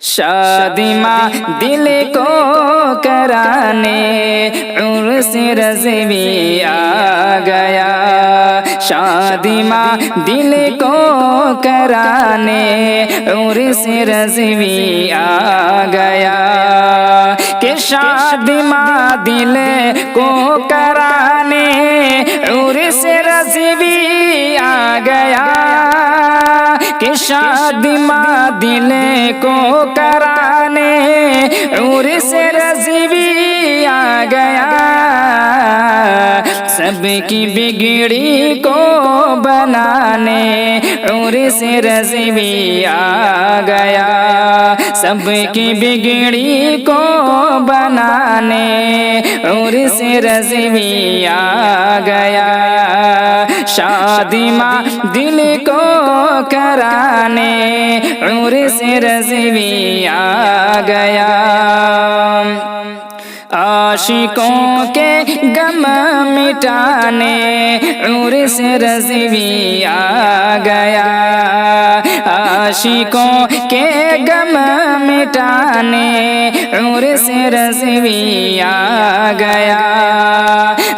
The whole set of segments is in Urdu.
شادی ماں دل کو کرانے عرس رضوی آ گیا، شادی ماں دل کو کرانے عرس رضوی آ گیا، کہ شادی ماں دل کو کرانے عرس رضوی آ گیا، کہ شادی ماں دل کو کرانے عرس رضوی آ گیا، سب کی بگڑی کو بنانے عرس رضوی آ گیا، سب کی بگڑی کو بنانے عرس رضوی آ گیا، شادی ماں دل کو کرانے عرس رضوی آ گیا، عاشقوں کے غم مٹانے عرس رضوی آ گیا، عاشقوں کے غم مٹانے عرس رضوی آ گیا،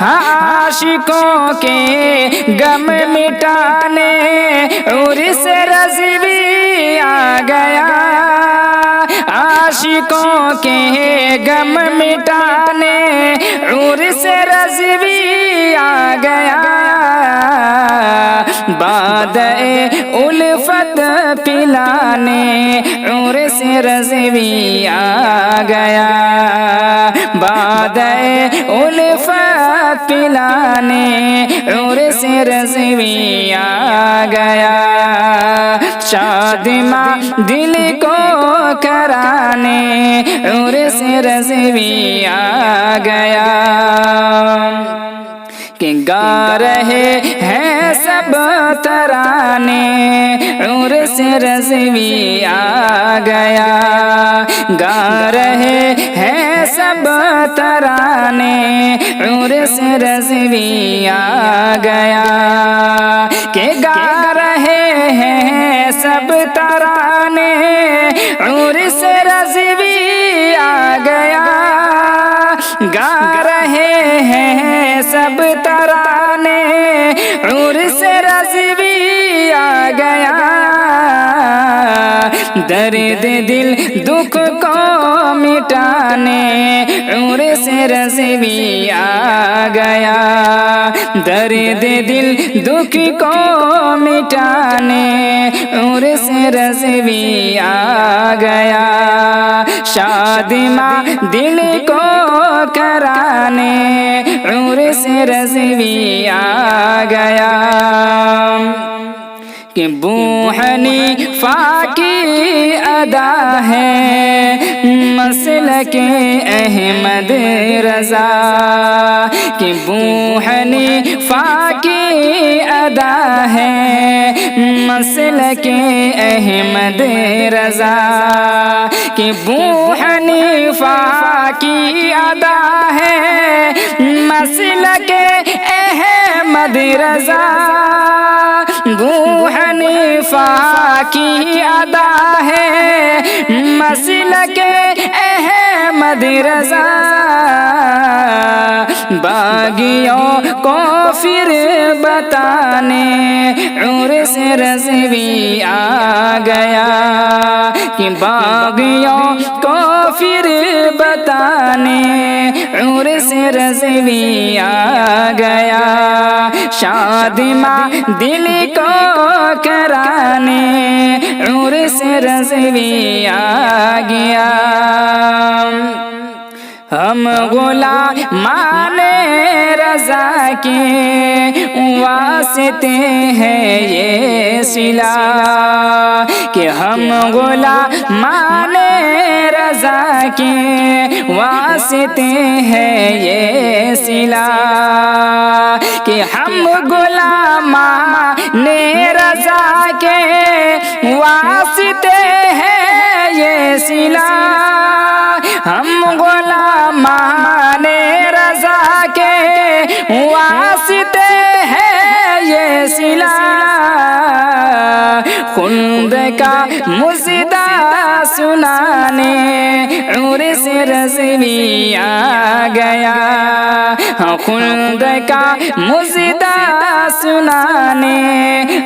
عاشقوں کے غم مٹانے عرس رضوی آ گیا، عاشقوں کے غم مٹانے عرس رضوی آ گیا، بادئ الفت پلانے عرس رضوی آ گیا، بادئ الفت پلانے عرس رضوی آ گیا، شادی ماں دل کو کرانے عرس رضوی آ گیا، کہ گا رہے ہیں سب ترانے عرس رضوی آ گیا، گا رہے ہیں سب ترانے عرس رضوی آ گیا، کہ گا رہے ہیں سب ترانے عرس رضوی آ گیا، گا رہے ہیں سب ترانے عرس رضوی آ گیا، درد دل دکھ کو مٹانے عرس رضوی آ گیا، درد دل دکھ کو مٹانے عرس رضوی آ گیا، شادی ماں دل کو کرانے عرس رضوی آ گیا، کہ ابو حنیفہ کی ادا ہے مسلک احمد رضا، کہ ابو حنیفہ کی ادا ہے مسلک احمد رضا، کہ ابو حنیفہ کی ادا ہے مسلک احمد رضا، ابو حنیفہ کی ادا ہے مسلک احمد رضا، باغیوں کو پھر بتانے عرس رضوی آ گیا، کہ باغیوں کو پھر بتانے عرس رضوی آ گیا، شادی ماں دل کو کرانے عرس رضوی آ گیا، ہم غلامان رضا کے واسطے ہیں یہ صلہ، کہ ہم غلامان رضا کے واسطے ہیں یہ صلہ، کہ ہم غلامان رضا کے واسطے ہیں یہ صلہ، ہم غلامان رضا کے واسطے ہیں یہ صلہ، خلد کا مژدہ سنانے عرس رضوی آ گیا، خلد کا مژدہ سنانے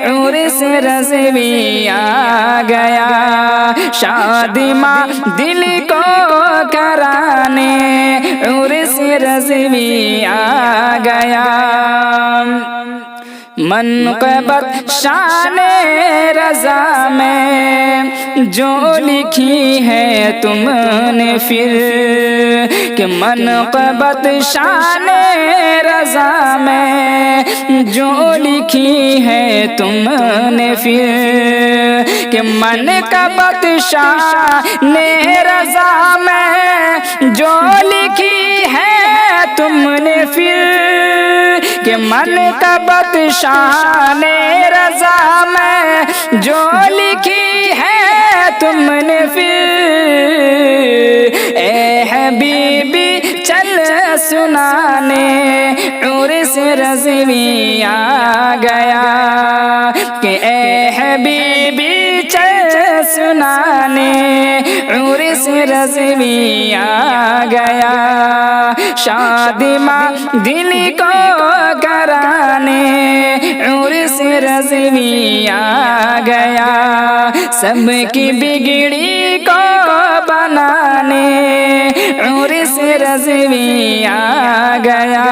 عرس رضوی آ گیا، شادی ماں دل کو کرانے عرس رضوی آ گیا، منقبت شان رضا میں جو لکھی ہے تم نے پھر، کہ منقبت شان رضا میں جو لکھی ہے تم نے پھر، کہ منقبت شان رضا میں جو لکھی ہے تم نے پھر، کہ منقبت شان رضا میں جو لکھی ہے تم نے پھر، اے حبیبی چل سنانے عرس رضوی آ گیا، کہ اے حبیبی چل سنانے عرس رضوی آ گیا، شادی ماں دل کو کرانے عرس رضوی آ گیا، سب کی بگڑی کو بنانے عرس رضوی آ گیا۔